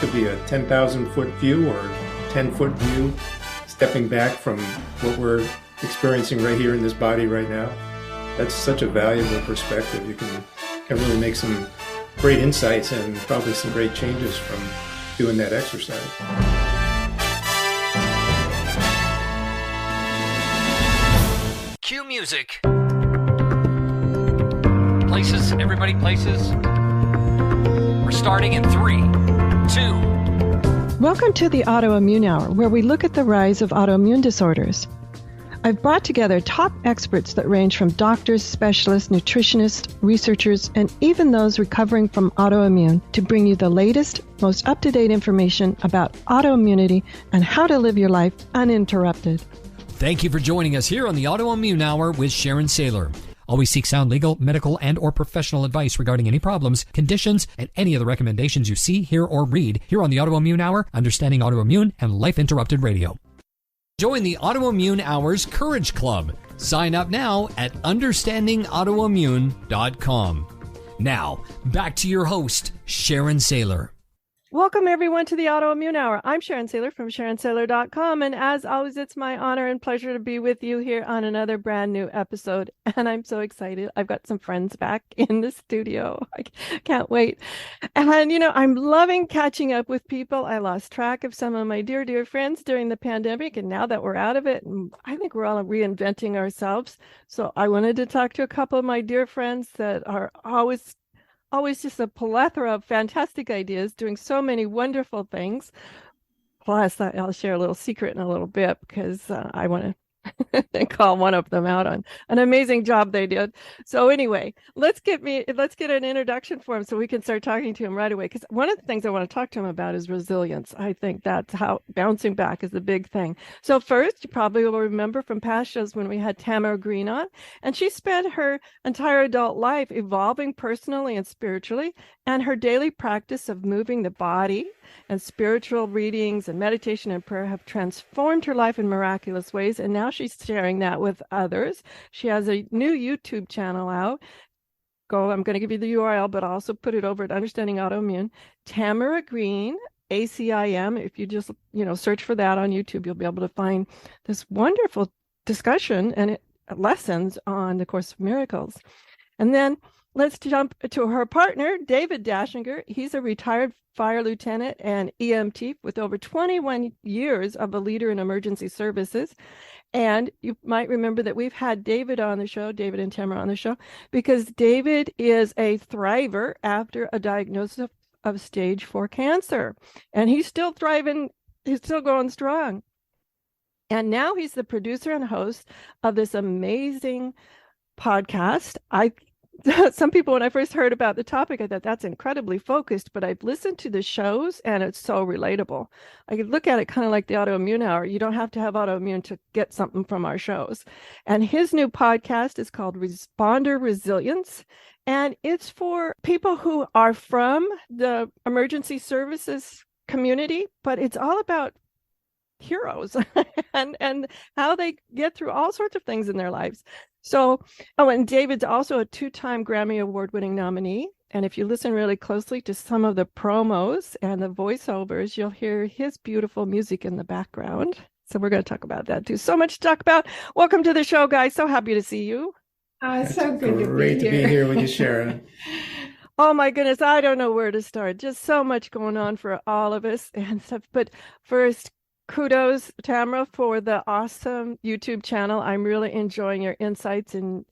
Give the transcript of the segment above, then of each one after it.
could be a 10,000-foot view or 10-foot view, stepping back from what we're experiencing right here in this body right now. That's such a valuable perspective. You can really make some great insights and probably some great changes from doing that exercise. Cue music. Places, everybody, places. We're starting in 3, 2. Welcome to the Autoimmune Hour, where we look at the rise of autoimmune disorders. I've brought together top experts that range from doctors, specialists, nutritionists, researchers, and even those recovering from autoimmune to bring you the latest, most up-to-date information about autoimmunity and how to live your life uninterrupted. Thank you for joining us here on the Autoimmune Hour with Sharon Sayler. Always seek sound legal, medical, and or professional advice regarding any problems, conditions, and any of the recommendations you see, hear, or read here on the Autoimmune Hour, Understanding Autoimmune, and Life Interrupted Radio. Join the Autoimmune Hour's Courage Club. Sign up now at understandingautoimmune.com. Now, back to your host, Sharon Sayler. Welcome, everyone, to the Autoimmune Hour. I'm Sharon Sayler from SharonSayler.com, and as always, it's my honor and pleasure to be with you here on another brand new episode, and I'm so excited. I've got some friends back in the studio. I can't wait. And, I'm loving catching up with people. I lost track of some of my dear, dear friends during the pandemic, and now that we're out of it, I think we're all reinventing ourselves. So I wanted to talk to a couple of my dear friends that are always just a plethora of fantastic ideas, doing so many wonderful things. Plus, I'll share a little secret in a little bit because I want to call one of them out on an amazing job they did. So anyway, let's get an introduction for him so we can start talking to him right away. Because one of the things I want to talk to him about is resilience. I think that's how bouncing back is the big thing. So first, you probably will remember from past shows when we had Tamara on, and she spent her entire adult life evolving personally and spiritually, and her daily practice of moving the body and spiritual readings and meditation and prayer have transformed her life in miraculous ways. And now she's sharing that with others. She has a new YouTube channel out. I'm going to give you the URL, but I'll also put it over at Understanding Autoimmune. Tamara Green, ACIM. If you just, search for that on YouTube, you'll be able to find this wonderful discussion and lessons on the Course of Miracles. And then let's jump to her partner, David Dachinger. He's a retired fire lieutenant and EMT with over 21 years of a leader in emergency services. And you might remember that we've had David on the show, David and Tamara on the show, because David is a thriver after a diagnosis of stage 4 cancer. And he's still thriving. He's still going strong. And now he's the producer and host of this amazing podcast. Some people, when I first heard about the topic, I thought that's incredibly focused, but I've listened to the shows and it's so relatable. I could look at it kind of like the Autoimmune Hour. You don't have to have autoimmune to get something from our shows. And his new podcast is called Responder Resilience. And it's for people who are from the emergency services community, but it's all about heroes and how they get through all sorts of things in their lives. So, and David's also a 2-time Grammy Award-winning nominee. And if you listen really closely to some of the promos and the voiceovers, you'll hear his beautiful music in the background. So we're going to talk about that too. So much to talk about. Welcome to the show, guys. So happy to see you. It's so good Great to be here with you, Sharon. Oh my goodness, I don't know where to start. Just so much going on for all of us and stuff. But first, kudos, Tamara, for the awesome YouTube channel. I'm really enjoying your insights and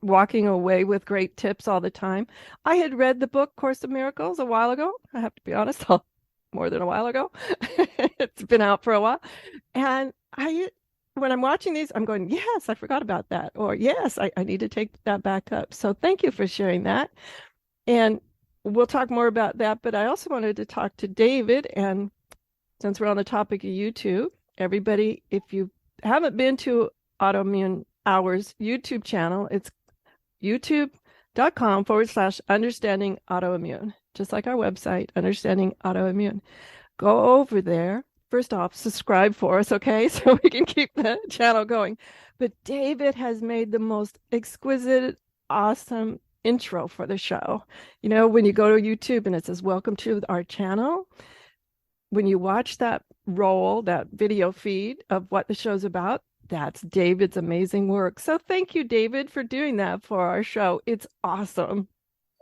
walking away with great tips all the time. I had read the book Course of Miracles a while ago. I have to be honest, more than a while ago. It's been out for a while. And when I'm watching these, I'm going, yes, I forgot about that. Or yes, I need to take that back up. So thank you for sharing that. And we'll talk more about that. But I also wanted to talk to David. And since we're on the topic of YouTube, everybody, if you haven't been to Autoimmune Hour's YouTube channel, it's youtube.com/understanding autoimmune, just like our website, Understanding Autoimmune. Go over there. First off, subscribe for us, okay? So we can keep the channel going. But David has made the most exquisite, awesome intro for the show. When you go to YouTube and it says, welcome to our channel, when you watch that that video feed of what the show's about, that's David's amazing work. So thank you, David, for doing that for our show. It's awesome.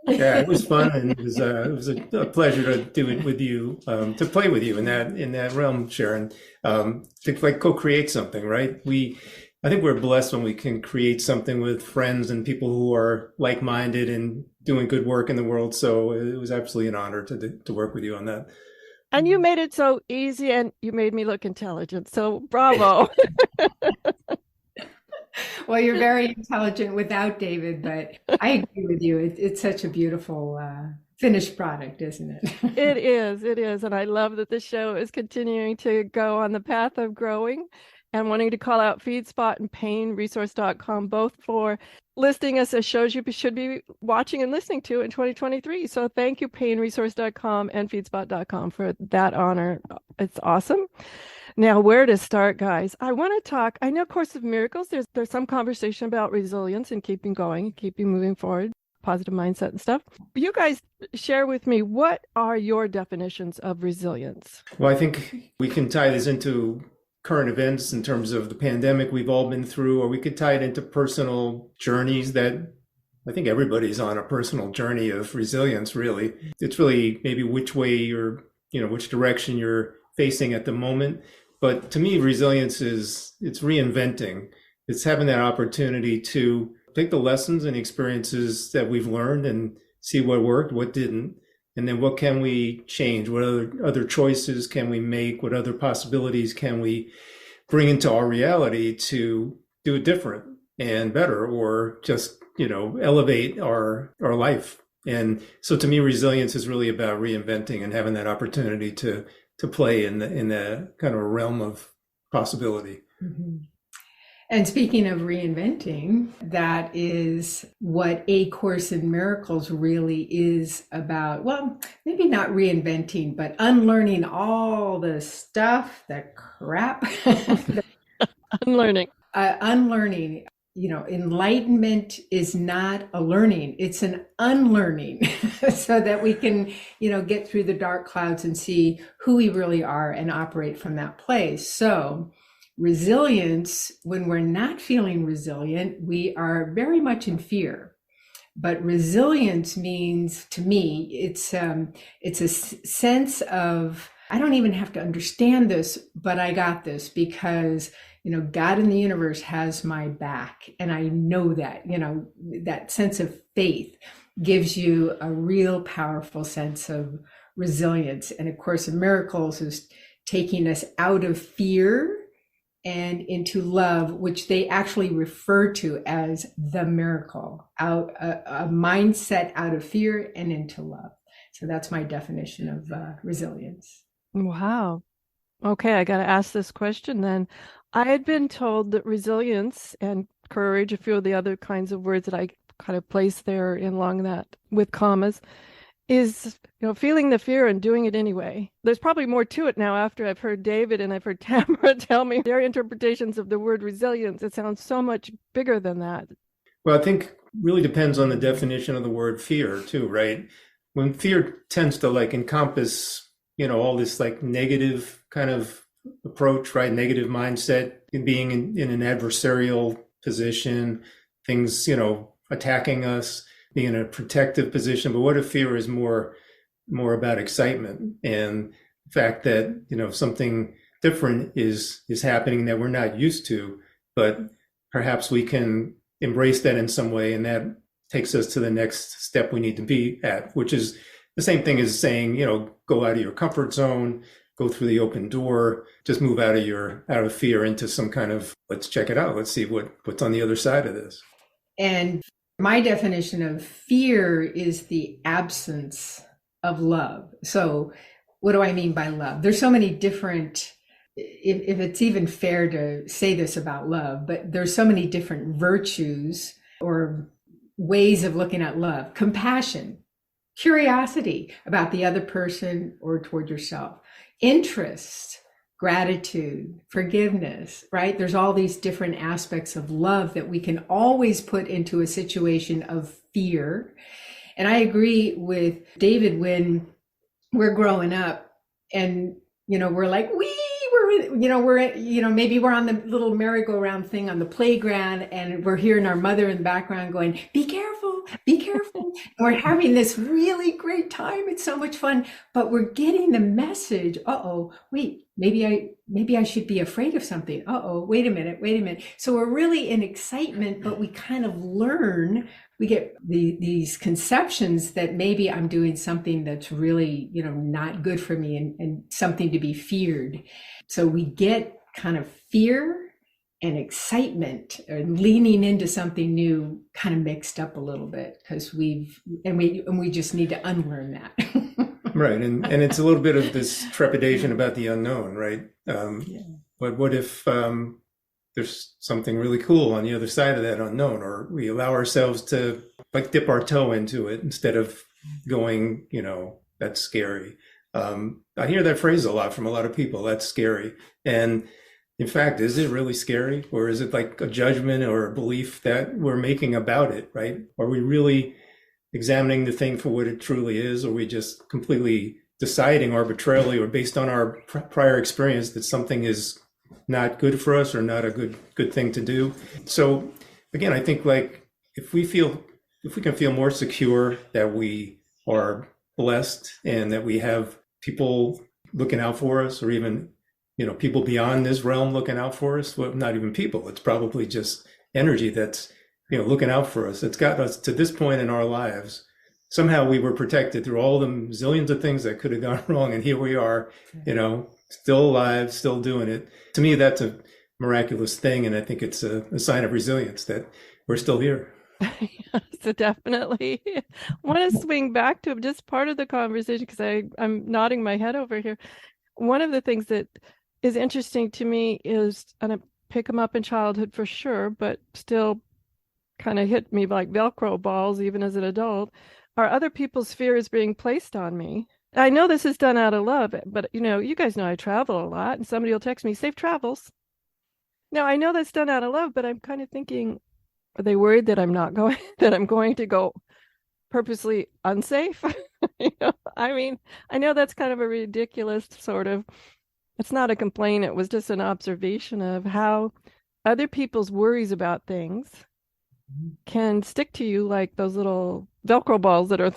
Yeah, it was fun, and it was a pleasure to do it with you, to play with you in that realm, Sharon, to like co-create something, right? I think we're blessed when we can create something with friends and people who are like-minded and doing good work in the world. So it was absolutely an honor to work with you on that. And you made it so easy, and you made me look intelligent. So bravo. Well, you're very intelligent without David, but I agree with you. It's such a beautiful finished product, isn't it? It is. It is. And I love that the show is continuing to go on the path of growing, and wanting to call out FeedSpot and painresource.com both for listing us as shows you should be watching and listening to in 2023. So thank you, painresource.com and feedspot.com for that honor. It's awesome. Now, where to start, guys? I want to talk. I know Course of Miracles, there's some conversation about resilience and keeping going, keeping moving forward, positive mindset and stuff. You guys share with me, what are your definitions of resilience? Well, I think we can tie this into current events in terms of the pandemic we've all been through, or we could tie it into personal journeys that I think everybody's on a personal journey of resilience, really. It's really maybe which way which direction you're facing at the moment. But to me, resilience it's reinventing. It's having that opportunity to take the lessons and experiences that we've learned and see what worked, what didn't, and then what can we change? What other choices can we make? What other possibilities can we bring into our reality to do it different and better, or just, elevate our life? And so to me, resilience is really about reinventing and having that opportunity to play in the kind of realm of possibility. Mm-hmm. And speaking of reinventing, that is what A Course in Miracles really is about. Well, maybe not reinventing, but unlearning all the stuff, the crap. Unlearning. Unlearning. Enlightenment is not a learning, it's an unlearning so that we can, get through the dark clouds and see who we really are and operate from that place. So resilience, when we're not feeling resilient, we are very much in fear. But resilience means, to me, it's a sense of, I don't even have to understand this, but I got this because, God in the universe has my back. And I know that, that sense of faith gives you a real powerful sense of resilience. And of course, A Miracles is taking us out of fear and into love, which they actually refer to as the miracle, out a mindset out of fear and into love. So that's my definition of resilience. Wow. Okay, I got to ask this question then. I had been told that resilience and courage, a few of the other kinds of words that I kind of placed there along that with commas, is feeling the fear and doing it anyway. There's probably more to it now after I've heard David and I've heard Tamara tell me their interpretations of the word resilience. It sounds so much bigger than that. Well, I think really depends on the definition of the word fear too, right? When fear tends to encompass, all this negative kind of approach, right? Negative mindset, being in an adversarial position, things, attacking us, being in a protective position. But what if fear is more about excitement and the fact that, something different is happening that we're not used to, but perhaps we can embrace that in some way. And that takes us to the next step we need to be at, which is the same thing as saying, go out of your comfort zone, go through the open door, just move out of fear into some kind of, let's check it out. Let's see what's on the other side of this. And my definition of fear is the absence of love. So what do I mean by love? There's so many different, if it's even fair to say this about love, but there's so many different virtues or ways of looking at love. Compassion, curiosity about the other person or toward yourself, interest, gratitude, forgiveness, right? There's all these different aspects of love that we can always put into a situation of fear. And I agree with David, when we're growing up and we're like, maybe we're on the little merry-go-round thing on the playground, and we're hearing our mother in the background going, be careful, be careful. And we're having this really great time. It's so much fun, but we're getting the message. Wait, maybe I should be afraid of something. Wait a minute. So we're really in excitement, but we kind of learn, we get these conceptions that maybe I'm doing something that's really, not good for me and something to be feared. So we get kind of fear and excitement and leaning into something new kind of mixed up a little bit, because we just need to unlearn that. Right. And it's a little bit of this trepidation about the unknown, right? But what if there's something really cool on the other side of that unknown, or we allow ourselves to like dip our toe into it instead of going, that's scary. I hear that phrase a lot from a lot of people, that's scary. And in fact, is it really scary? Or is it like a judgment or a belief that we're making about it, right? Are we really examining the thing for what it truly is? Or are we just completely deciding arbitrarily or based on our prior experience that something is not good for us or not a good thing to do? So again, I think like if we can feel more secure that we are blessed and that we have people looking out for us, or even people beyond this realm looking out for us. Well, not even people, it's probably just energy that's looking out for us. It's got us to this point in our lives. Somehow we were protected through all the zillions of things that could have gone wrong, and here we are, still alive, still doing it. To me, that's a miraculous thing, and I think it's a sign of resilience that we're still here. So definitely want to swing back to just part of the conversation, because I'm nodding my head over here. One of the things that is interesting to me is, and I pick them up in childhood for sure, but still kind of hit me like Velcro balls even as an adult, are other people's fears being placed on me. I know this is done out of love, but you guys know I travel a lot, and somebody will text me, safe travels. Now I know that's done out of love, but I'm kind of thinking, are they worried that I'm going to go purposely unsafe? I mean, I know that's kind of a ridiculous sort of, it's not a complaint, it was just an observation of how other people's worries about things can stick to you like those little Velcro balls that are.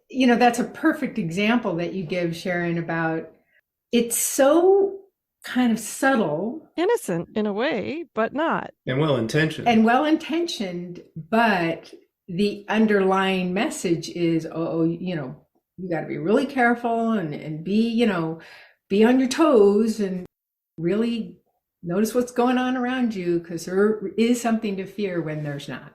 That's a perfect example that you give, Sharon, about it's so kind of subtle, innocent in a way, but not. And well-intentioned. But the underlying message is, you got to be really careful and be on your toes and really notice what's going on around you, because there is something to fear when there's not.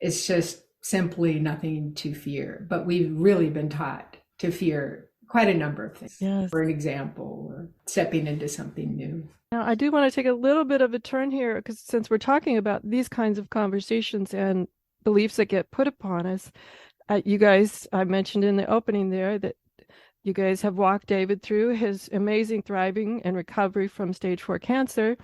It's just simply nothing to fear. But we've really been taught to fear quite a number of things. Yes. For an example, or stepping into something new. Now, I do want to take a little bit of a turn here, because since we're talking about these kinds of conversations and beliefs that get put upon us, you guys, I mentioned in the opening there that you guys have walked David through his amazing thriving and recovery from stage 4 cancer,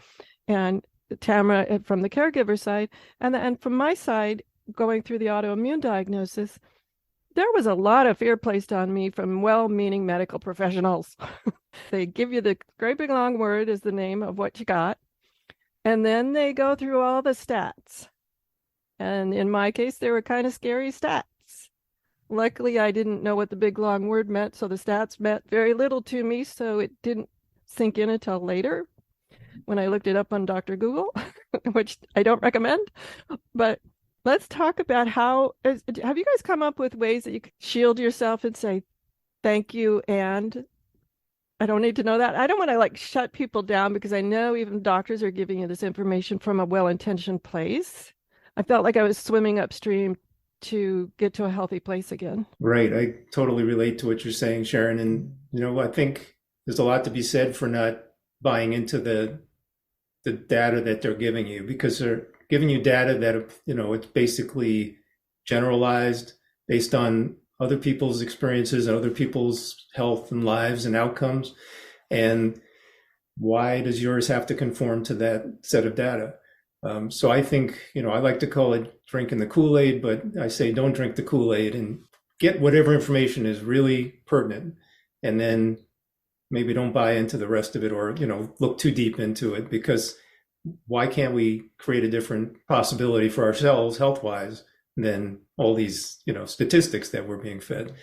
and Tamara from the caregiver side, and from my side, going through the autoimmune diagnosis. There was a lot of fear placed on me from well-meaning medical professionals. They give you the great big long word as the name of what you got, and then they go through all the stats. And in my case, they were kind of scary stats. Luckily, I didn't know what the big long word meant, so the stats meant very little to me, so it didn't sink in until later when I looked it up on Dr. Google, which I don't recommend. But let's talk about have you guys come up with ways that you can shield yourself and say, thank you, and I don't need to know that. I don't want to shut people down, because I know even doctors are giving you this information from a well-intentioned place. I felt like I was swimming upstream to get to a healthy place again. Right. I totally relate to what you're saying, Sharon. And, I think there's a lot to be said for not buying into the data that they're giving you, because they're giving you data that, it's basically generalized based on other people's experiences and other people's health and lives and outcomes. And why does yours have to conform to that set of data? So I think, I like to call it drinking the Kool-Aid, but I say don't drink the Kool-Aid, and get whatever information is really pertinent, and then maybe don't buy into the rest of it, or, look too deep into it, because why can't we create a different possibility for ourselves health-wise than all these, statistics that we're being fed?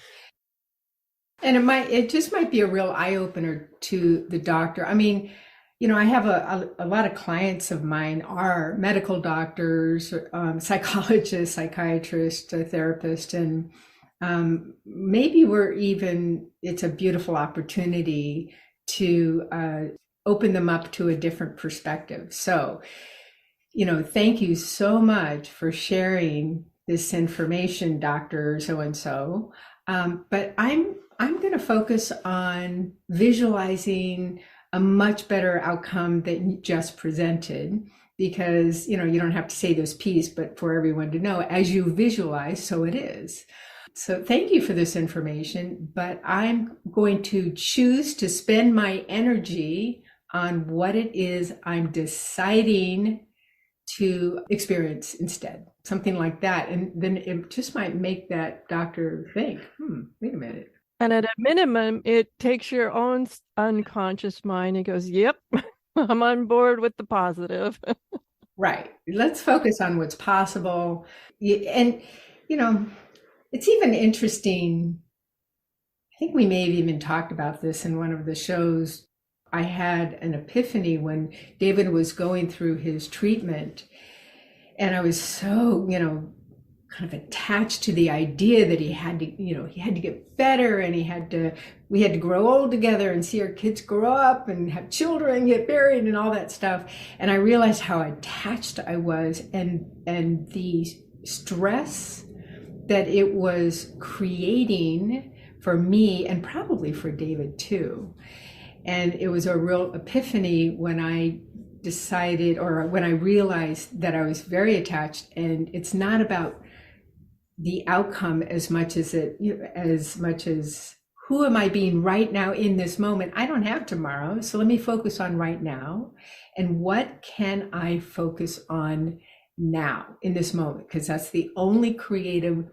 And it just might be a real eye-opener to the doctor. I mean, I have a lot of clients of mine are medical doctors, psychologists, psychiatrists, therapists, and maybe it's a beautiful opportunity to open them up to a different perspective. So, thank you so much for sharing this information, Dr. So-and-so. But I'm going to focus on visualizing a much better outcome than you just presented, because, you don't have to say those P's, but for everyone to know, as you visualize, so it is. So thank you for this information, but I'm going to choose to spend my energy on what it is I'm deciding to experience instead, something like that. And then it just might make that doctor think, wait a minute. And at a minimum, it takes your own unconscious mind and goes, yep, I'm on board with the positive. Right. Let's focus on what's possible. And, it's even interesting. I think we may have even talked about this in one of the shows. I had an epiphany when David was going through his treatment, and I was so, kind of attached to the idea that he had to get better, and we had to grow old together and see our kids grow up and have children, get married and all that stuff. And I realized how attached I was, and the stress that it was creating for me, and probably for David too. And it was a real epiphany when I decided, or when I realized that I was very attached, and it's not about the outcome as much as who am I being right now in this moment? I don't have tomorrow, so let me focus on right now, and what can I focus on now in this moment? Because that's the only creative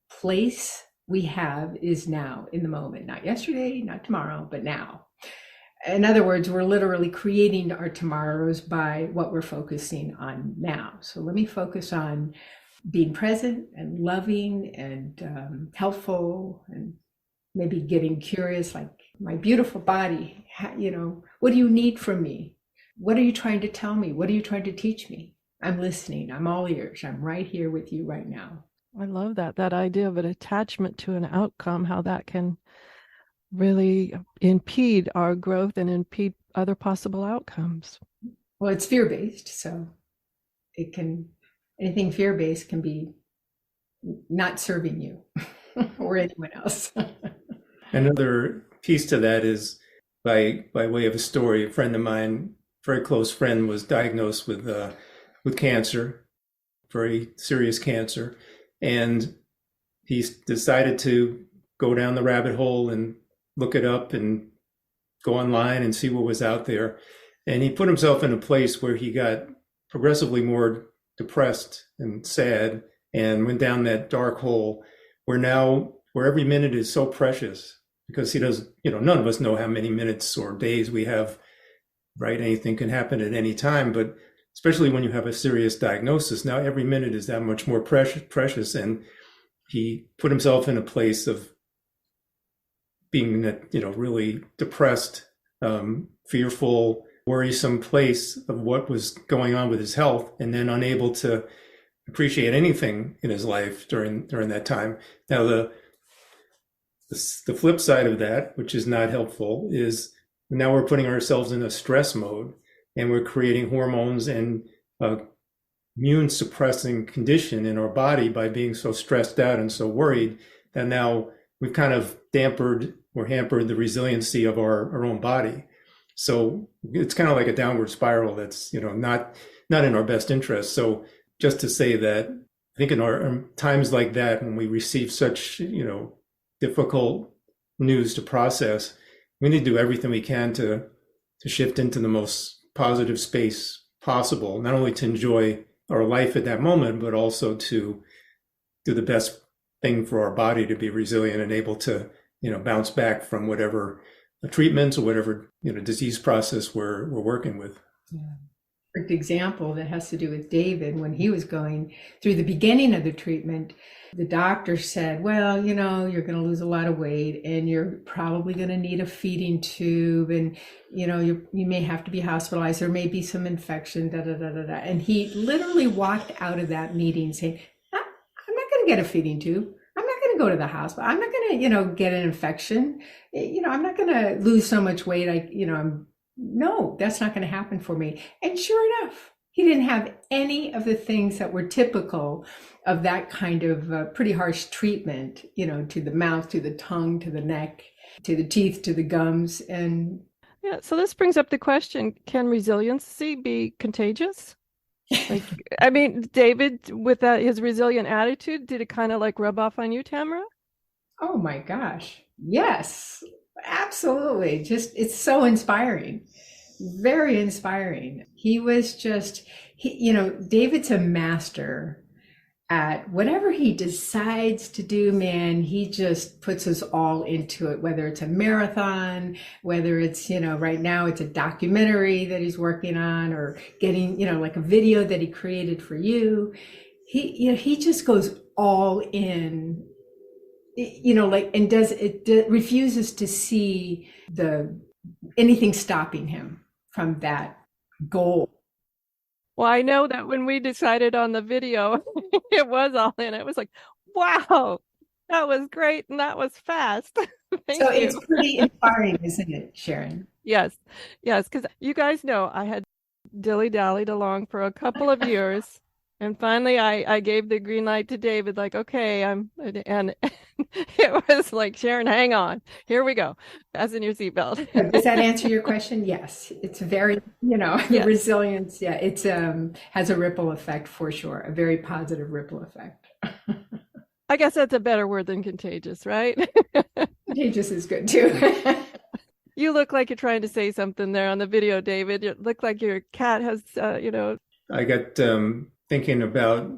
place we have, is now, in the moment, not yesterday, not tomorrow, but now. In other words, we're literally creating our tomorrows by what we're focusing on now. So let me focus on being present and loving and helpful, and maybe getting curious, like, my beautiful body, what do you need from me? What are you trying to tell me? What are you trying to teach me? I'm listening. I'm all ears. I'm right here with you right now. I love that idea of an attachment to an outcome, how that can really impede our growth and impede other possible outcomes. Well, it's fear-based, so anything fear-based can be not serving you or anyone else. Another piece to that is, by way of a story, a friend of mine, very close friend, was diagnosed with cancer, very serious cancer, and he decided to go down the rabbit hole and look it up and go online and see what was out there. And he put himself in a place where he got progressively more depressed and sad, and went down that dark hole where every minute is so precious, because he does, none of us know how many minutes or days we have, right? Anything can happen at any time, but especially when you have a serious diagnosis, now every minute is that much more precious. And he put himself in a place of being that, really depressed, fearful, worrisome place of what was going on with his health, and then unable to appreciate anything in his life during that time. Now, the flip side of that, which is not helpful, is now we're putting ourselves in a stress mode, and we're creating hormones and immune suppressing condition in our body by being so stressed out and so worried, that now we've kind of hampered the resiliency of our own body. So it's kind of like a downward spiral that's, not in our best interest. So just to say that, I think in our times like that, when we receive such, difficult news to process, we need to do everything we can to shift into the most positive space possible, not only to enjoy our life at that moment, but also to do the best thing for our body to be resilient and able to, bounce back from whatever treatments or whatever, disease process we're working with. Yeah. Perfect example that has to do with David. When he was going through the beginning of the treatment, the doctor said, well, you're going to lose a lot of weight and you're probably going to need a feeding tube, and you may have to be hospitalized, there may be some infection, da da da da da. And he literally walked out of that meeting saying, I'm not going to get a feeding tube, I'm not going to go to the hospital, I'm not going to get an infection, I'm not going to lose so much weight, no, that's not going to happen for me. And sure enough, he didn't have any of the things that were typical of that kind of pretty harsh treatment, to the mouth, to the tongue, to the neck, to the teeth, to the gums. And yeah, so this brings up the question, can resiliency be contagious? David, with his resilient attitude, did it kind of like rub off on you, Tamara? Oh my gosh. Yes, absolutely. It's so inspiring. Very inspiring. He was David's a master at whatever he decides to do, man. He just puts us all into it, whether it's a marathon, whether it's, right now it's a documentary that he's working on, or getting, like a video that he created for you. He just goes all in, and refuses to see anything stopping him from that goal. Well, I know that when we decided on the video, it was all in. It was like, wow, that was great and that was fast. Thank you. It's pretty inspiring, isn't it, Sharon? Yes, because you guys know I had dilly-dallied along for a couple of years. And finally, I gave the green light to David, like, okay, and it was like, Sharon, hang on, here we go, fasten your seatbelt. Does that answer your question? Yes, it's very, Yes. Resilience. Yeah, it's has a ripple effect for sure, a very positive ripple effect. I guess that's a better word than contagious, right? Contagious is good too. You look like you're trying to say something there on the video, David. You look like your cat has, I got thinking about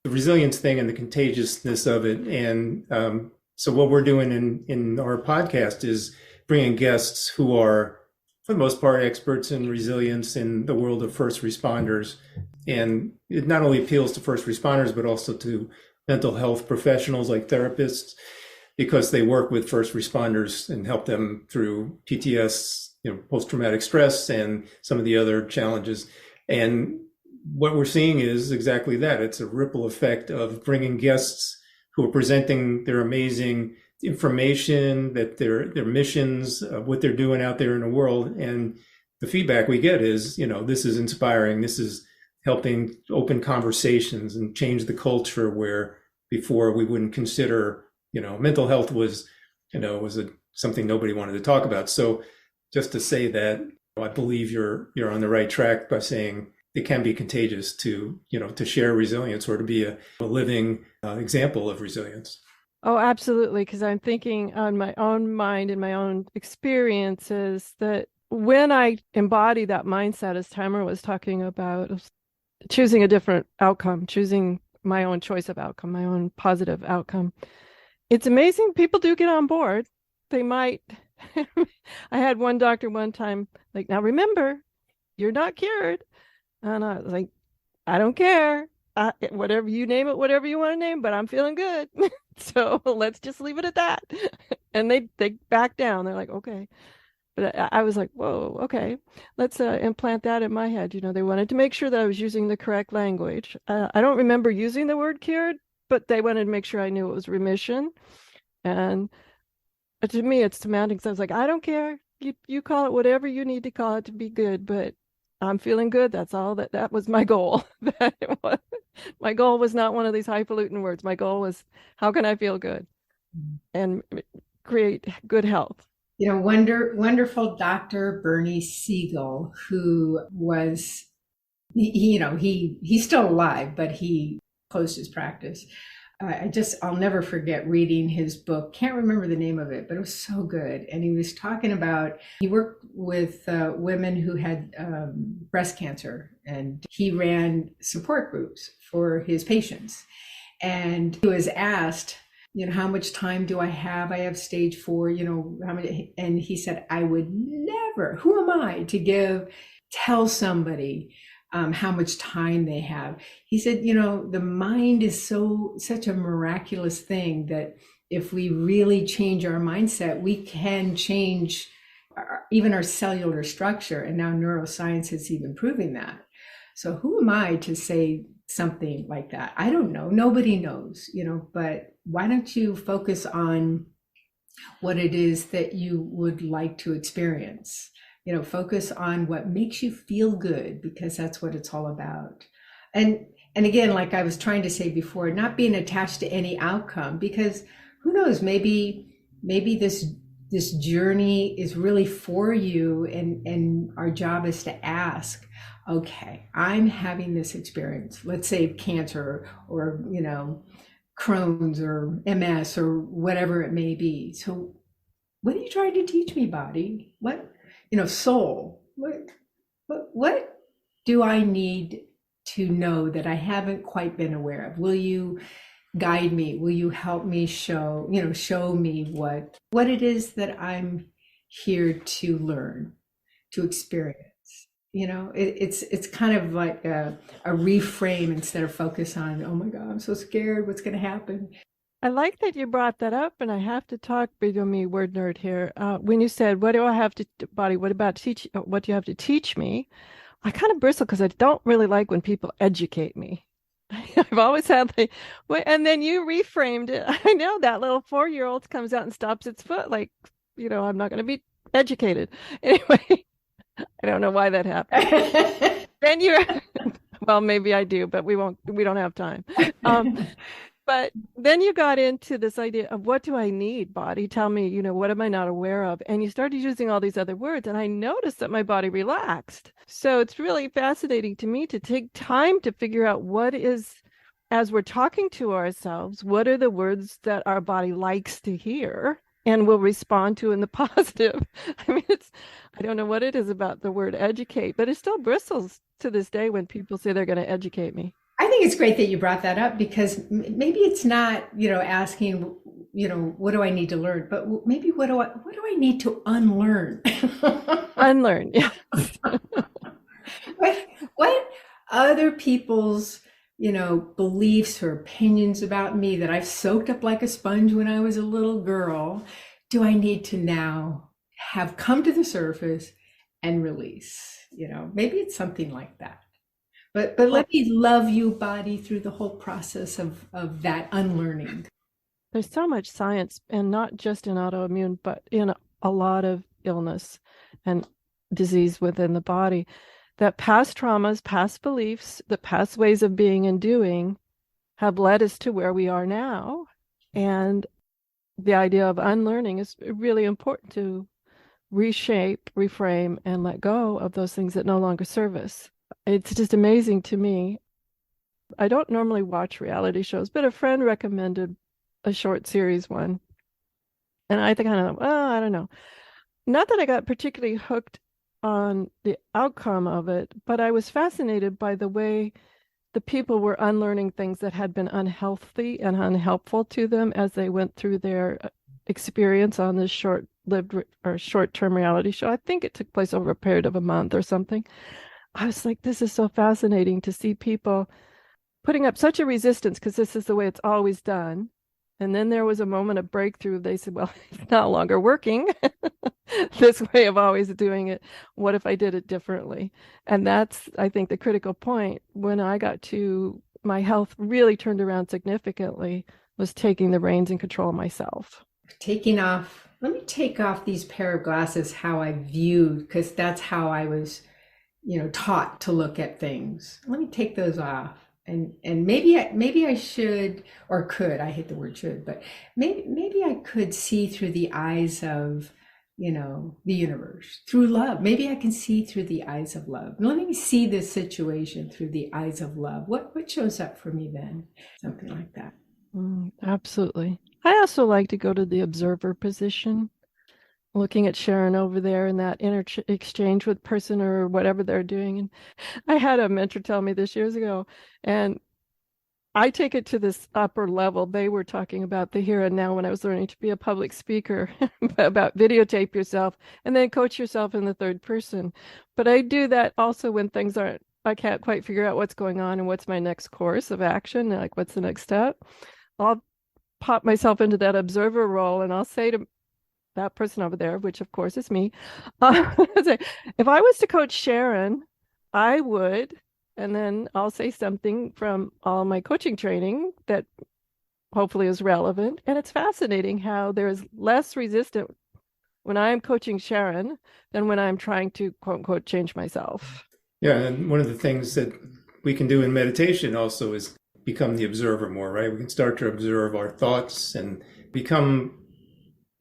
the resilience thing and the contagiousness of it. And so what we're doing in our podcast is bringing guests who are, for the most part, experts in resilience in the world of first responders. And it not only appeals to first responders, but also to mental health professionals like therapists, because they work with first responders and help them through PTS, post-traumatic stress, and some of the other challenges. And what we're seeing is exactly that. It's a ripple effect of bringing guests who are presenting their amazing information, that their missions, what they're doing out there in the world. And the feedback we get is, this is inspiring. This is helping open conversations and change the culture where before we wouldn't consider, mental health was something nobody wanted to talk about. So just to say that, I believe you're on the right track by saying it can be contagious to share resilience, or to be a living example of resilience. Oh, absolutely. Because I'm thinking on my own mind and my own experiences that when I embody that mindset, as Tamara was talking about, of choosing a different outcome, choosing my own choice of outcome, my own positive outcome, it's amazing. People do get on board. They might. I had one doctor one time, like, now remember, you're not cured. And I was like, I don't care. Whatever you name it, whatever you want to name, but I'm feeling good. So let's just leave it at that. And they back down. They're like, okay. But I was like, whoa, okay. Let's implant that in my head. They wanted to make sure that I was using the correct language. I don't remember using the word cured, but they wanted to make sure I knew it was remission. And to me, it's semantics. I was like, I don't care. You call it whatever you need to call it to be good, but I'm feeling good. That's all. That was my goal. My goal was not one of these highfalutin words. My goal was, how can I feel good and create good health? Wonderful Dr. Bernie Siegel, who was, he's still alive, but he closed his practice. I'll never forget reading his book. Can't remember the name of it, but it was so good. And he was talking about, he worked with women who had breast cancer, and he ran support groups for his patients. And he was asked, How much time do I have? I have stage 4, how many? And he said, I would never, who am I to tell somebody how much time they have? He said, the mind is such a miraculous thing that if we really change our mindset, we can change even our cellular structure. And now neuroscience is even proving that. So who am I to say something like that? I don't know. Nobody knows, but why don't you focus on what it is that you would like to experience? Focus on what makes you feel good, because that's what it's all about. And again, like I was trying to say before, not being attached to any outcome, because who knows, maybe this journey is really for you, and our job is to ask, okay, I'm having this experience, let's say cancer or Crohn's or MS or whatever it may be. So what are you trying to teach me, body? What, soul, what do I need to know that I haven't quite been aware of? Will you guide me? Will you help me show me what it is that I'm here to learn, to experience? It's kind of like a reframe instead of focus on, oh my God, I'm so scared, what's going to happen? I like that you brought that up, and I have to talk, believe me, word nerd here. When you said, what do I have to, body, what about teach, what do you have to teach me? I kind of bristle because I don't really like when people educate me. I've always had and then you reframed it. I know that little 4-year-old comes out and stops its foot like, I'm not going to be educated. Anyway, I don't know why that happened. Then well, maybe I do, but we don't have time. But then you got into this idea of, what do I need, body? Tell me, what am I not aware of? And you started using all these other words, and I noticed that my body relaxed. So it's really fascinating to me to take time to figure out what is, as we're talking to ourselves, what are the words that our body likes to hear and will respond to in the positive. I mean, I don't know what it is about the word educate, but it still bristles to this day when people say they're going to educate me. I think it's great that you brought that up, because maybe it's not, asking, what do I need to learn, but maybe what do I need to unlearn? Unlearn, yeah. What other people's, beliefs or opinions about me that I've soaked up like a sponge when I was a little girl, do I need to now have come to the surface and release? Maybe it's something like that. But let me love you, body, through the whole process of that unlearning. There's so much science, and not just in autoimmune, but in a lot of illness and disease within the body, that past traumas, past beliefs, the past ways of being and doing have led us to where we are now. And the idea of unlearning is really important, to reshape, reframe, and let go of those things that no longer serve us. It's just amazing to me. I don't normally watch reality shows, but a friend recommended a short series one. And I think, I don't know. Not that I got particularly hooked on the outcome of it, but I was fascinated by the way the people were unlearning things that had been unhealthy and unhelpful to them as they went through their experience on this short-lived or short-term reality show. I think it took place over a period of a month or something. I was like, this is so fascinating to see people putting up such a resistance, because this is the way it's always done. And then there was a moment of breakthrough. They said, well, it's no longer working, this way of always doing it. What if I did it differently? And that's, I think, the critical point. When I got to, my health really turned around significantly, was taking the reins and control myself. Let me take off these pair of glasses, how I viewed, because that's how I was taught to look at things. Let me take those off, and maybe I should, or could, I hate the word should, but maybe I could see through the eyes of the universe, through love. Maybe I can see through the eyes of love. Let me see this situation through the eyes of love. What shows up for me then? Something like that. Absolutely. I also like to go to the observer position, looking at Sharon over there in that exchange with person or whatever they're doing. And I had a mentor tell me this years ago, and I take it to this upper level. They were talking about the here and now when I was learning to be a public speaker about videotape yourself and then coach yourself in the third person. But I do that also when things aren't, I can't quite figure out what's going on and what's my next course of action, like what's the next step. I'll pop myself into that observer role and I'll say to that person over there, which of course is me, say, if I was to coach Sharon, I would, and then I'll say something from all my coaching training that hopefully is relevant. And it's fascinating how there's less resistance when I'm coaching Sharon than when I'm trying to quote unquote change myself. Yeah, and one of the things that we can do in meditation also is become the observer more, right? We can start to observe our thoughts and become,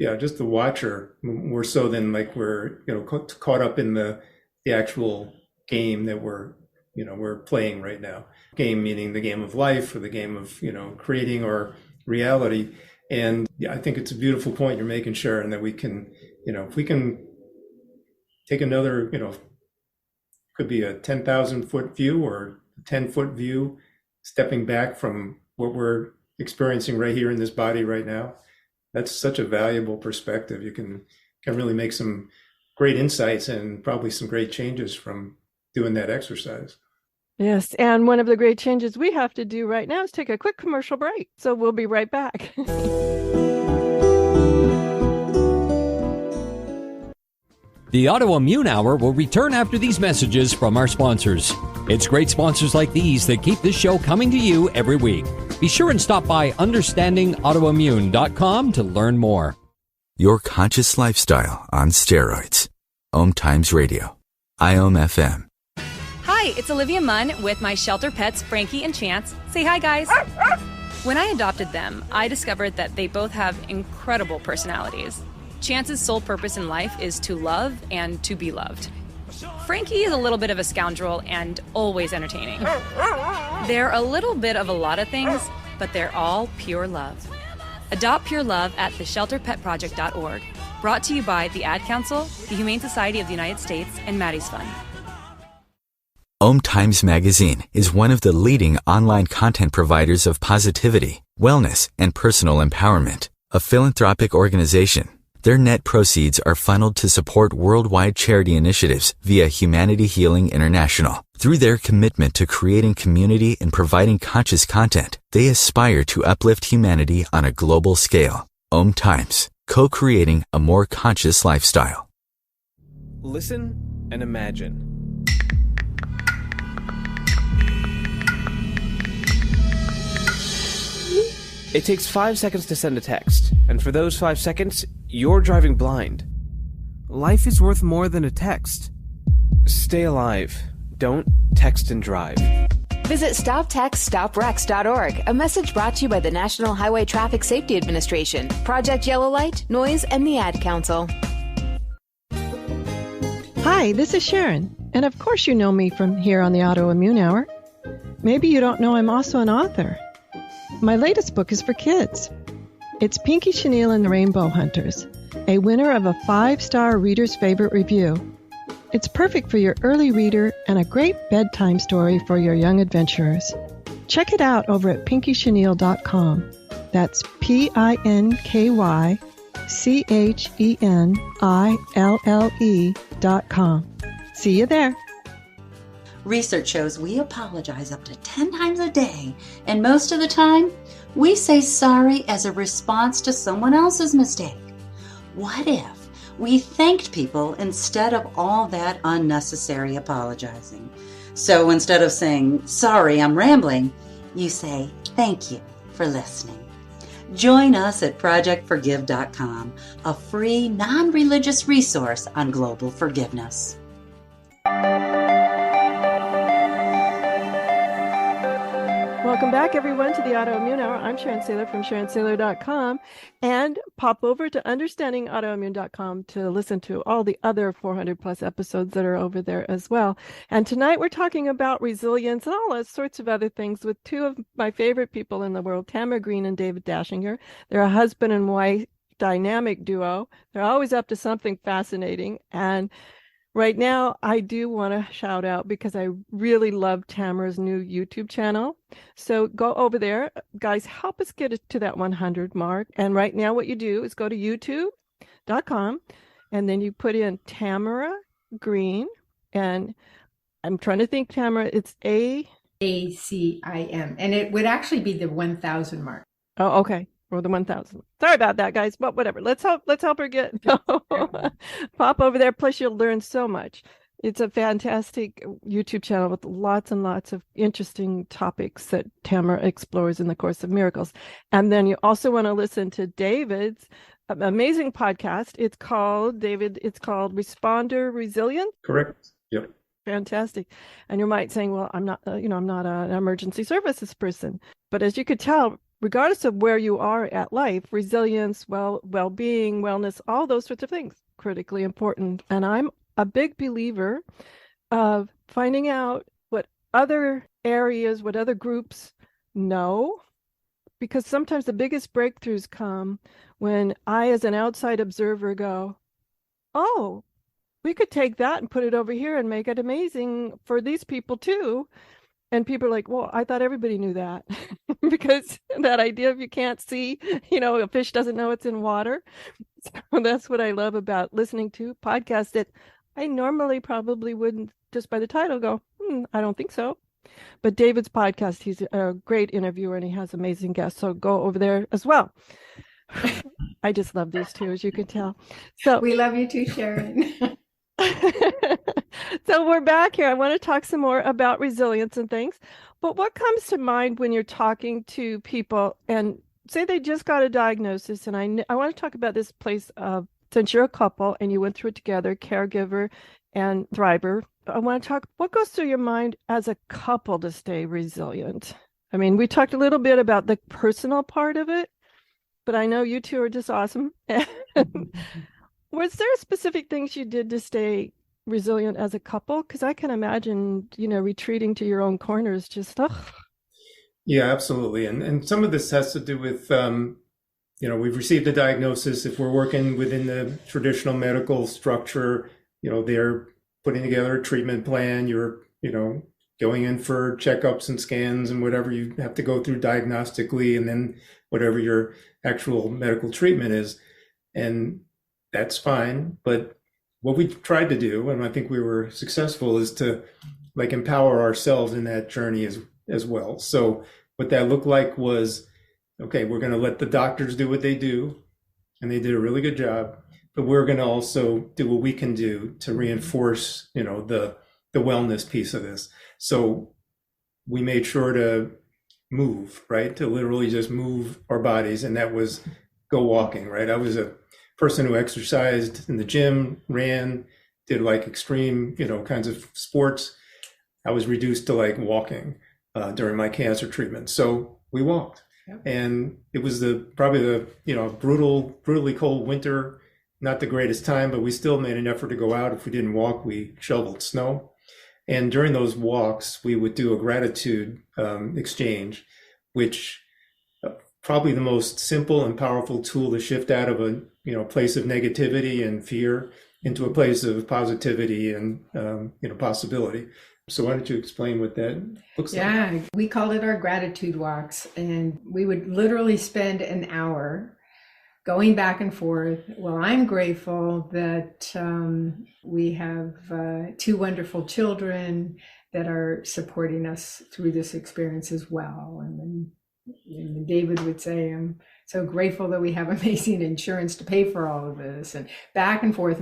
just the watcher more so than like we're, caught up in the actual game that we're playing right now. Game meaning the game of life or the game of, creating our reality. And I think it's a beautiful point you're making, Sharon, that we can, if we can take another, could be a 10,000 foot view or a 10-foot view, stepping back from what we're experiencing right here in this body right now. That's such a valuable perspective. You can really make some great insights and probably some great changes from doing that exercise. Yes, and one of the great changes we have to do right now is take a quick commercial break. So we'll be right back. The Autoimmune Hour will return after these messages from our sponsors. It's great sponsors like these that keep this show coming to you every week. Be sure and stop by understandingautoimmune.com to learn more. Your conscious lifestyle on steroids. OMTimes Radio. IOM FM. Hi, it's Olivia Munn with my shelter pets, Frankie and Chance. Say hi, guys. When I adopted them, I discovered that they both have incredible personalities. Chance's sole purpose in life is to love and to be loved. Frankie is a little bit of a scoundrel and always entertaining. They're a little bit of a lot of things, but they're all pure love. Adopt pure love at theshelterpetproject.org. Brought to you by the Ad Council, the Humane Society of the United States, and Maddie's Fund. OMTimes Magazine is one of the leading online content providers of positivity, wellness, and personal empowerment. A philanthropic organization, their net proceeds are funneled to support worldwide charity initiatives via Humanity Healing International. Through their commitment to creating community and providing conscious content, they aspire to uplift humanity on a global scale. OMTimes, co-creating a more conscious lifestyle. Listen and imagine. It takes 5 seconds to send a text, and for those 5 seconds, you're driving blind. Life is worth more than a text. Stay alive. Don't text and drive. Visit StopTextStopWrecks.org, a message brought to you by the National Highway Traffic Safety Administration, Project Yellow Light, Noise, and the Ad Council. Hi, this is Sharon, and of course you know me from here on the Autoimmune Hour. Maybe you don't know I'm also an author. My latest book is for kids. It's Pinky Chenille and the Rainbow Hunters, a winner of a 5-star reader's favorite review. It's perfect for your early reader and a great bedtime story for your young adventurers. Check it out over at pinkychenille.com. That's PinkyChenille.com. See you there. Research shows we apologize up to 10 times a day, and most of the time, we say sorry as a response to someone else's mistake. What if we thanked people instead of all that unnecessary apologizing? So instead of saying, sorry, I'm rambling, you say, thank you for listening. Join us at projectforgive.com, a free, non-religious resource on global forgiveness. Welcome back, everyone, to the Autoimmune Hour. I'm Sharon Sayler from SharonSayler.com, and pop over to understandingautoimmune.com to listen to all the other 400 plus episodes that are over there as well. And tonight we're talking about resilience and all sorts of other things with two of my favorite people in the world, Tamara Green and David Dachinger. They're a husband and wife dynamic duo. They're always up to something fascinating, and Right now, I do want to shout out because I really love Tamara's new YouTube channel. So go over there. Guys, help us get it to that 100 mark. And right now, what you do is go to youtube.com and then you put in Tamara Green. And I'm trying to think, Tamara, it's ACIM. And it would actually be the 1,000 mark. Oh, okay. Or the 1,000. Sorry about that, guys, but whatever. Let's help her get pop over there. Plus, you'll learn so much. It's a fantastic YouTube channel with lots and lots of interesting topics that Tamara explores in the Course of Miracles. And then you also want to listen to David's amazing podcast. It's called Responder Resilience. Correct. Yep. Fantastic. And you might saying, well, I'm not an emergency services person. But as you could tell, regardless of where you are at life, resilience, well-being, wellness, all those sorts of things, critically important. And I'm a big believer of finding out what other areas, what other groups know, because sometimes the biggest breakthroughs come when I, as an outside observer, go, oh, we could take that and put it over here and make it amazing for these people too. And people are like, well, I thought everybody knew that. Because that idea of you can't see, a fish doesn't know it's in water. So that's what I love about listening to podcasts that I normally probably wouldn't, just by the title, go, I don't think so. But David's podcast, he's a great interviewer and he has amazing guests. So go over there as well. I just love these two, as you can tell. So we love you too, Sharon. So we're back here. I want to talk some more about resilience and things. But what comes to mind when you're talking to people and say they just got a diagnosis? And I want to talk about this place of, since you're a couple and you went through it together, caregiver and thriver. I want to talk, what goes through your mind as a couple to stay resilient? I mean, we talked a little bit about the personal part of it, but I know you two are just awesome. Was there specific things you did to stay resilient as a couple? Because I can imagine, retreating to your own corners, just, Yeah, absolutely. And some of this has to do with, we've received a diagnosis. If we're working within the traditional medical structure, they're putting together a treatment plan. You're, going in for checkups and scans and whatever you have to go through diagnostically, and then whatever your actual medical treatment is. And that's fine. But what we tried to do, and I think we were successful, is to empower ourselves in that journey as well. So what that looked like was, okay, we're going to let the doctors do what they do, and they did a really good job, but we're going to also do what we can do to reinforce, the wellness piece of this. So we made sure to move, right? To literally just move our bodies. And that was go walking, right? I was a person who exercised in the gym, ran, did extreme, kinds of sports. I was reduced to walking during my cancer treatment. So we walked. Yep. And it was probably the brutally cold winter, not the greatest time, but we still made an effort to go out. If we didn't walk, we shoveled snow. And during those walks, we would do a gratitude exchange, which probably the most simple and powerful tool to shift out of a place of negativity and fear into a place of positivity and possibility. So why don't you explain what that looks like? Yeah, we called it our gratitude walks, and we would literally spend an hour going back and forth. Well, I'm grateful that we have two wonderful children that are supporting us through this experience as well. And then David would say, I'm so grateful that we have amazing insurance to pay for all of this. And back and forth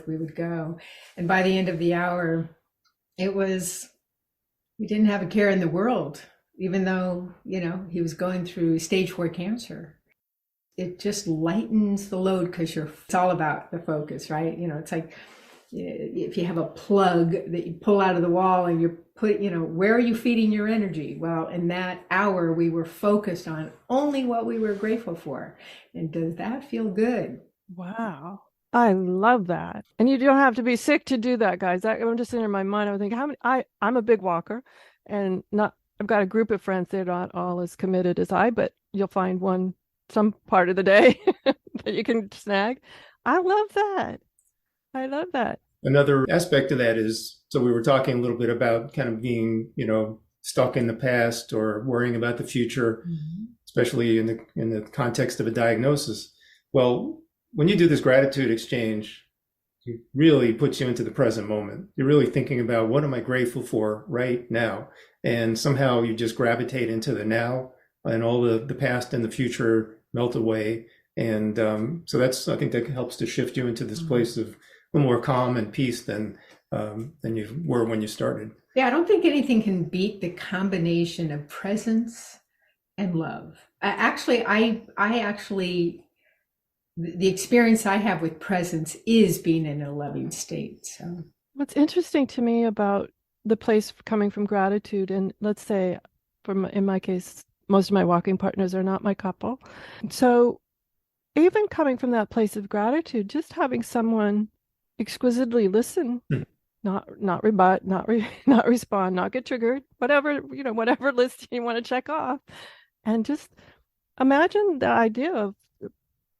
we would go. And by the end of the hour, we didn't have a care in the world, even though, he was going through stage 4 cancer. It just lightens the load because it's all about the focus, right? It's like if you have a plug that you pull out of the wall and you put, where are you feeding your energy? Well, in that hour, we were focused on only what we were grateful for. And does that feel good? Wow. I love that. And you don't have to be sick to do that, guys. I'm just in my mind. I think I'm a big walker, and I've got a group of friends. They're not all as committed as I, but you'll find some part of the day that you can snag. I love that. Another aspect of that is, so we were talking a little bit about kind of being, stuck in the past or worrying about the future, especially in the context of a diagnosis. Well, when you do this gratitude exchange, it really puts you into the present moment. You're really thinking about, what am I grateful for right now? And somehow you just gravitate into the now, and all the past and the future melt away. And so I think that helps to shift you into this place of a little more calm and peace than you were when you started. Yeah, I don't think anything can beat the combination of presence and love. The experience I have with presence is being in a loving state. So what's interesting to me about the place coming from gratitude, and let's say in my case, most of my walking partners are not my couple. So even coming from that place of gratitude, just having someone exquisitely listen, not rebut, not respond, not get triggered, whatever list you want to check off, and just imagine the idea of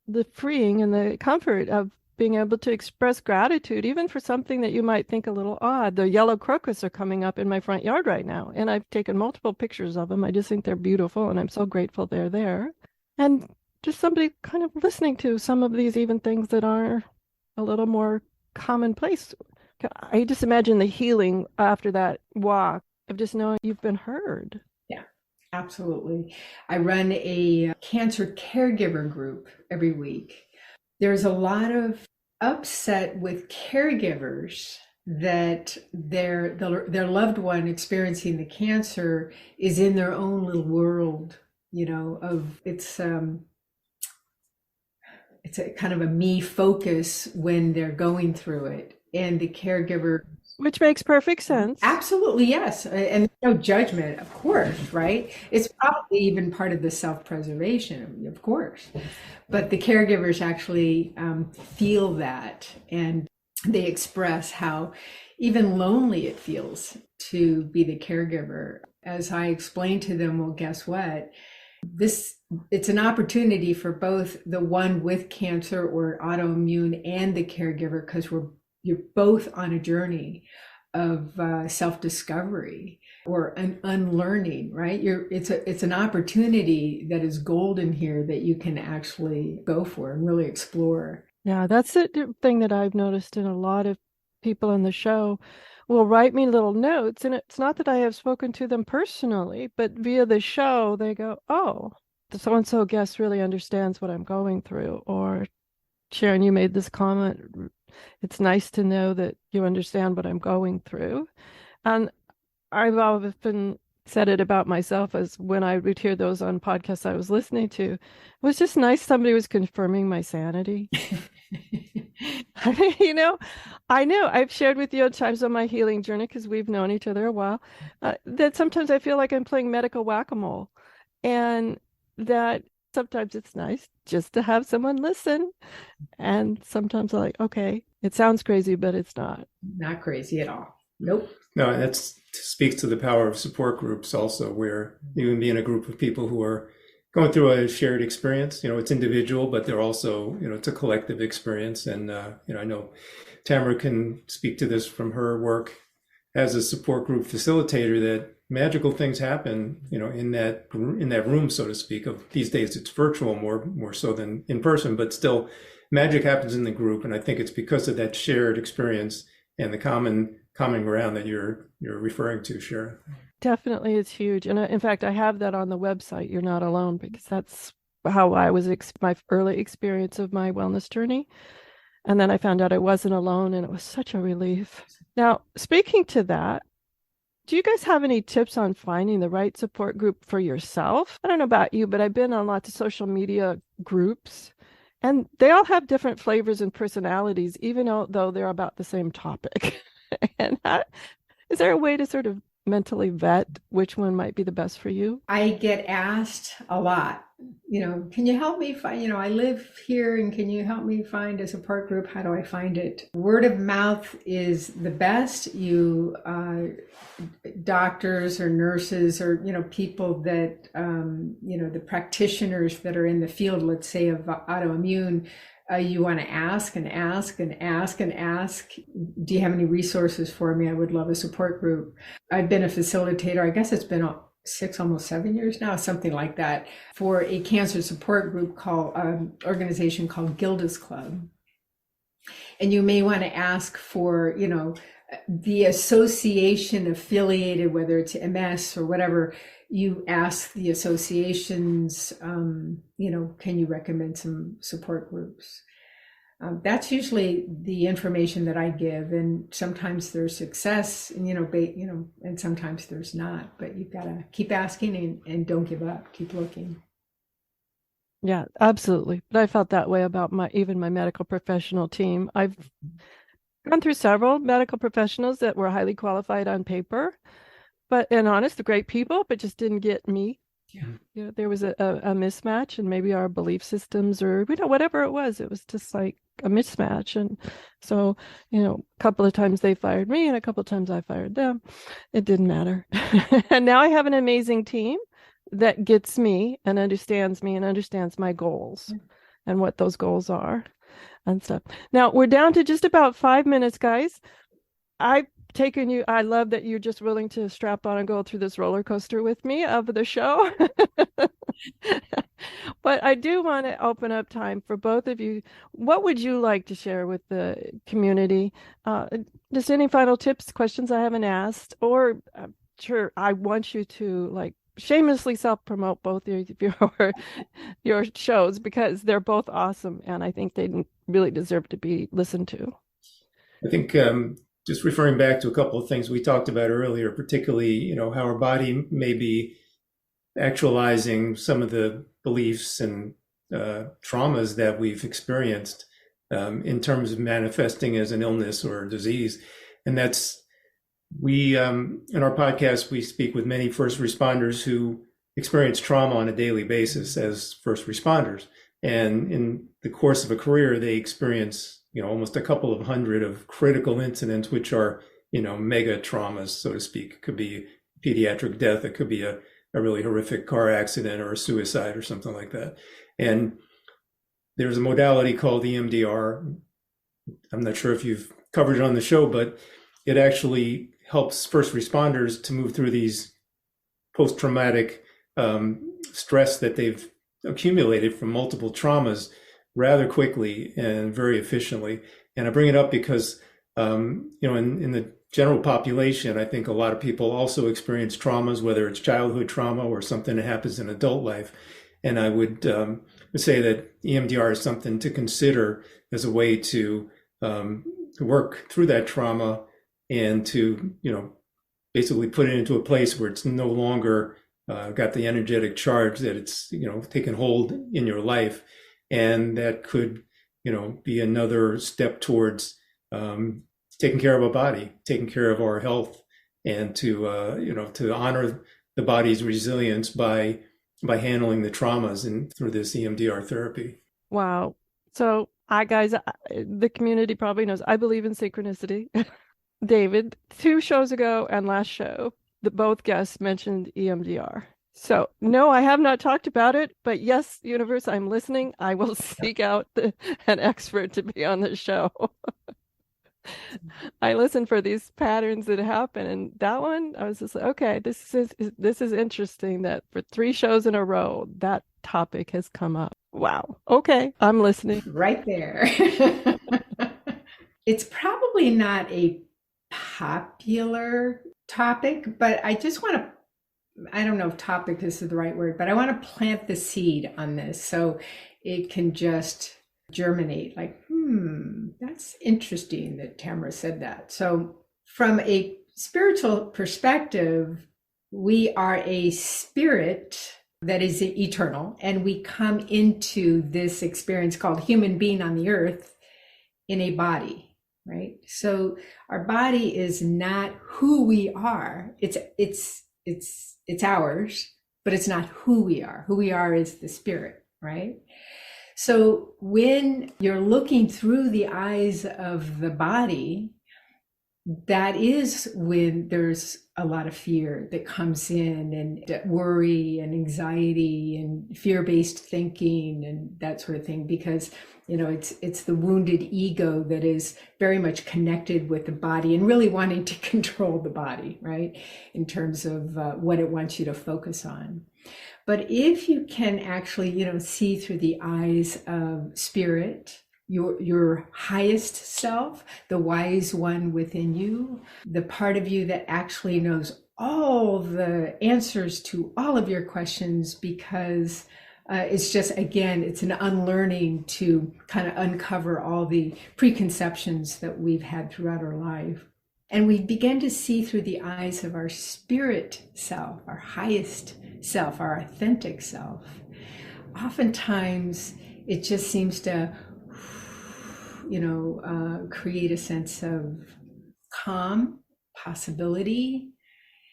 the freeing and the comfort of being able to express gratitude, even for something that you might think a little odd. The yellow crocus are coming up in my front yard right now, and I've taken multiple pictures of them. I just think they're beautiful, and I'm so grateful they're there. And just somebody kind of listening to some of these even things that are a little more commonplace. I just imagine the healing after that walk of just knowing you've been heard. Absolutely. I run a cancer caregiver group every week. There's a lot of upset with caregivers that their loved one experiencing the cancer is in their own little world, it's a kind of a me focus when they're going through it. And the caregiver, which makes perfect sense. Absolutely, yes. And no judgment, of course, right? It's probably even part of the self-preservation, of course. But the caregivers actually feel that, and they express how even lonely it feels to be the caregiver. As I explain to them, well, guess what? It's an opportunity for both the one with cancer or autoimmune and the caregiver, because you're both on a journey of self-discovery or an unlearning, right? It's an opportunity that is golden here that you can actually go for and really explore. Yeah, that's the thing that I've noticed in a lot of people in the show will write me little notes, and it's not that I have spoken to them personally, but via the show they go, oh, the so-and-so guest really understands what I'm going through, or Sharon, you made this comment. It's nice to know that you understand what I'm going through. And I've often said it about myself, as when I would hear those on podcasts I was listening to, it was just nice somebody was confirming my sanity. I know I've shared with you at times on my healing journey, because we've known each other a while, that sometimes I feel like I'm playing medical whack-a-mole, and that sometimes it's nice just to have someone listen. And sometimes I'm like, okay, it sounds crazy, but it's not. Not crazy at all. Nope. No, and that speaks to the power of support groups also, where you can be in a group of people who are going through a shared experience. It's individual, but they're also, it's a collective experience. And, I know Tamara can speak to this from her work as a support group facilitator, that magical things happen, in that room, so to speak. Of these days, it's virtual more so than in person, but still, magic happens in the group. And I think it's because of that shared experience and the common ground that you're referring to, Sharon. Definitely, it's huge. And in fact, I have that on the website, You're Not Alone, because that's how I was my early experience of my wellness journey. And then I found out I wasn't alone, and it was such a relief. Now, speaking to that, do you guys have any tips on finding the right support group for yourself? I don't know about you, but I've been on lots of social media groups, and they all have different flavors and personalities, even though they're about the same topic. And is there a way to sort of mentally vet which one might be the best for you? I get asked a lot, can you help me find, I live here and can you help me find a support group? How do I find it? Word of mouth is the best. Doctors or nurses or, people that, the practitioners that are in the field, let's say of autoimmune, you want to ask and ask and ask and ask. Do you have any resources for me? I would love a support group. I've been a facilitator. I guess it's been 6, almost 7 years now, something like that, for a cancer support group called organization called Gilda's Club. And you may want to ask for, the association affiliated, whether it's MS or whatever, you ask the associations, can you recommend some support groups? That's usually the information that I give, and sometimes there's success, and and sometimes there's not. But you've got to keep asking and don't give up. Keep looking. Yeah, absolutely. But I felt that way about my medical professional team. I've gone through several medical professionals that were highly qualified on paper, and honest, great people, but just didn't get me. Yeah. There was a mismatch, and maybe our belief systems or whatever it was just like a mismatch. And so, a couple of times they fired me and a couple of times I fired them. It didn't matter. And now I have an amazing team that gets me and understands my goals and what those goals are and stuff. Now we're down to just about 5 minutes, guys. I've taken you. I love that you're just willing to strap on and go through this roller coaster with me of the show. But I do want to open up time for both of you. What would you like to share with the community? Just any final tips, questions I haven't asked, or sure, I want you to shamelessly self-promote both of your shows because they're both awesome, and I think they really deserve to be listened to. I think just referring back to a couple of things we talked about earlier, particularly, how our body may be actualizing some of the beliefs and traumas that we've experienced in terms of manifesting as an illness or a disease. And that's, in our podcast, we speak with many first responders who experience trauma on a daily basis as first responders. And in the course of a career, they experience almost a couple of hundred of critical incidents, which are, mega traumas, so to speak. It could be pediatric death. It could be a really horrific car accident or a suicide or something like that. And there's a modality called EMDR. I'm not sure if you've covered it on the show, but it actually helps first responders to move through these post-traumatic stress that they've accumulated from multiple traumas rather quickly and very efficiently. And I bring it up because, in the general population, I think a lot of people also experience traumas, whether it's childhood trauma or something that happens in adult life. And I would say that EMDR is something to consider as a way to work through that trauma and to, basically put it into a place where it's no longer got the energetic charge that it's, taken hold in your life. And that could, be another step towards taking care of our body, taking care of our health, and to, to honor the body's resilience by handling the traumas and through this EMDR therapy. Wow. So the community probably knows I believe in synchronicity. David, 2 shows ago and last show, both guests mentioned EMDR. So, no, I have not talked about it, but yes, universe, I'm listening. I will seek out an expert to be on the show. I listen for these patterns that happen, and that one, I was just like, okay, this is interesting that for 3 shows in a row, that topic has come up. Wow. Okay, I'm listening. Right there. It's probably not a popular topic, but I just want to, I don't know if topic is the right word, but I want to plant the seed on this so it can just germinate that's interesting that Tamara said that. So from a spiritual perspective, we are a spirit that is eternal, and we come into this experience called human being on the earth in a body, right? So our body is not who we are. It's ours, but it's not who we are. Who we are is the spirit, right? So when you're looking through the eyes of the body, that is when there's a lot of fear that comes in, and worry and anxiety and fear-based thinking and that sort of thing, because it's the wounded ego that is very much connected with the body and really wanting to control the body, right, in terms of what it wants you to focus on. But if you can actually see through the eyes of spirit, your highest self, the wise one within you, the part of you that actually knows all the answers to all of your questions, because it's just, again, it's an unlearning to kind of uncover all the preconceptions that we've had throughout our life. And we begin to see through the eyes of our spirit self, our highest self, our authentic self. Oftentimes, it just seems to create a sense of calm, possibility.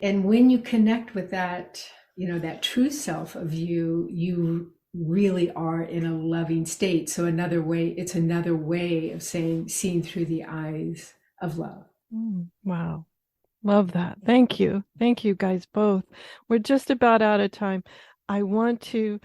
And when you connect with that, that true self of you, you really are in a loving state. So it's another way of seeing through the eyes of love. Wow. Love that. Thank you. Thank you guys both. We're just about out of time. I want to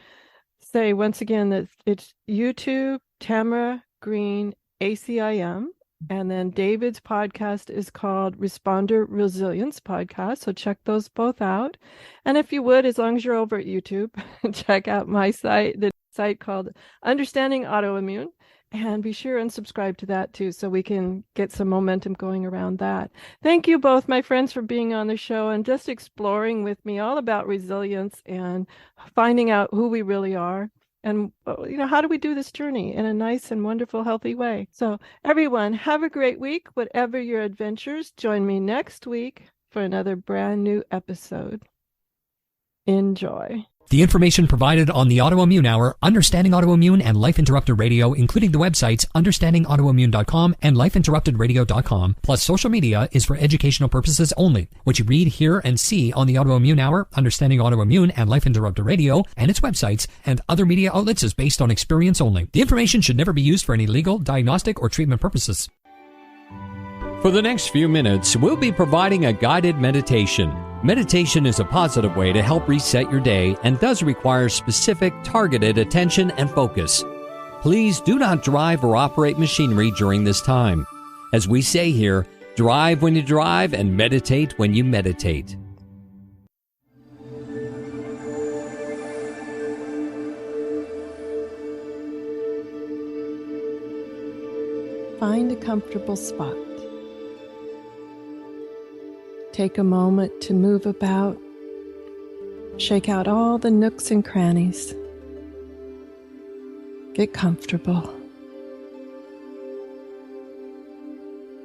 say once again that it's YouTube, Tamara Green, ACIM, and then David's podcast is called Responder Resilience Podcast. So check those both out. And if you would, as long as you're over at YouTube, check out my site, the site called Understanding Autoimmune, and be sure and subscribe to that too, so we can get some momentum going around that. Thank you both, my friends, for being on the show and just exploring with me all about resilience and finding out who we really are. And, how do we do this journey in a nice and wonderful, healthy way? So everyone, have a great week. Whatever your adventures, join me next week for another brand new episode. Enjoy. The information provided on the Autoimmune Hour, Understanding Autoimmune, and Life Interrupted Radio, including the websites understandingautoimmune.com and lifeinterruptedradio.com, plus social media, is for educational purposes only. What you read, hear, and see on the Autoimmune Hour, Understanding Autoimmune, and Life Interrupted Radio, and its websites, and other media outlets is based on experience only. The information should never be used for any legal, diagnostic, or treatment purposes. For the next few minutes, we'll be providing a guided meditation. Meditation is a positive way to help reset your day and does require specific, targeted attention and focus. Please do not drive or operate machinery during this time. As we say here, drive when you drive and meditate when you meditate. Find a comfortable spot. Take a moment to move about, shake out all the nooks and crannies. Get comfortable.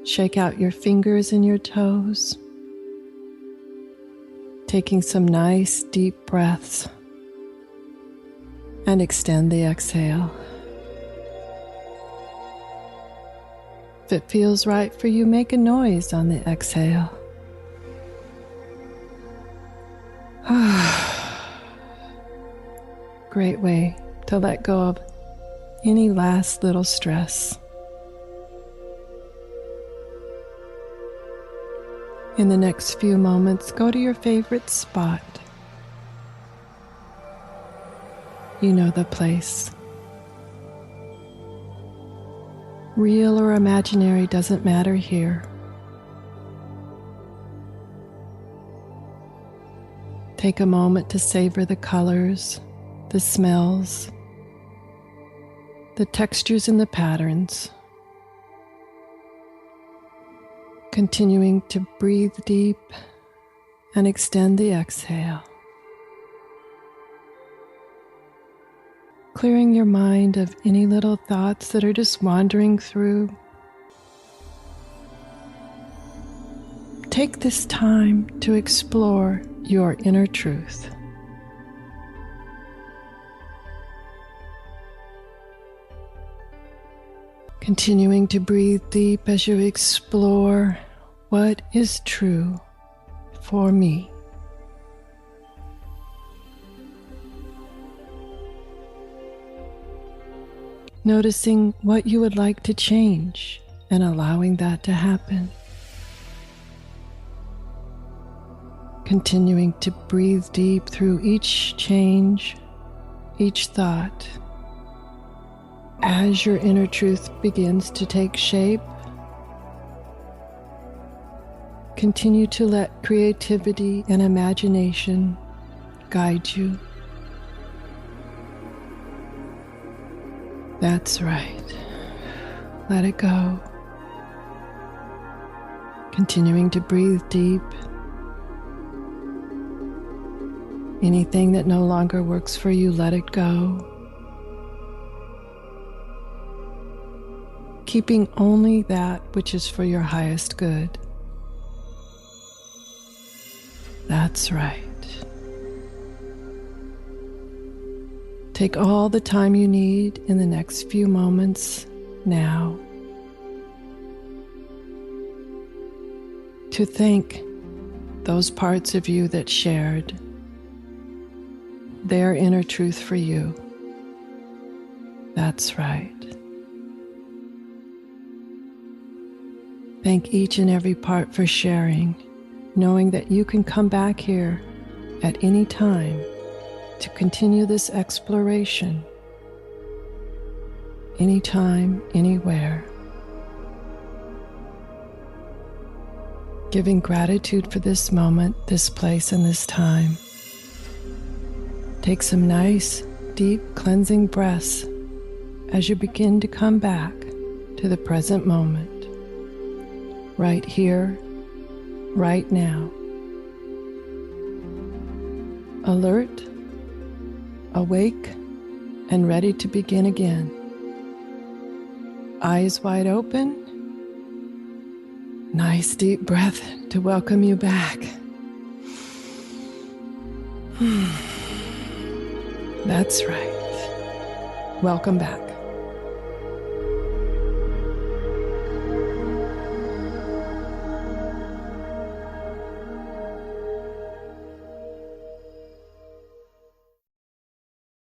Shake out your fingers and your toes, taking some nice deep breaths, and extend the exhale. If it feels right for you, make a noise on the exhale. Great way to let go of any last little stress. In the next few moments, go to your favorite spot. You know the place. Real or imaginary doesn't matter here. Take a moment to savor the colors, the smells, the textures and the patterns. Continuing to breathe deep and extend the exhale. Clearing your mind of any little thoughts that are just wandering through. Take this time to explore your inner truth. Continuing to breathe deep as you explore what is true for me. Noticing what you would like to change and allowing that to happen. Continuing to breathe deep through each change, each thought. As your inner truth begins to take shape, continue to let creativity and imagination guide you. That's right. Let it go. Continuing to breathe deep. Anything that no longer works for you, let it go. Keeping only that which is for your highest good. That's right. Take all the time you need in the next few moments now to thank those parts of you that shared their inner truth for you. That's right. Thank each and every part for sharing, knowing that you can come back here at any time to continue this exploration. Anytime, anywhere. Giving gratitude for this moment, this place, and this time. Take some nice, deep, cleansing breaths as you begin to come back to the present moment. Right here, right now. Alert, awake, and ready to begin again. Eyes wide open. Nice deep breath to welcome you back. That's right. Welcome back.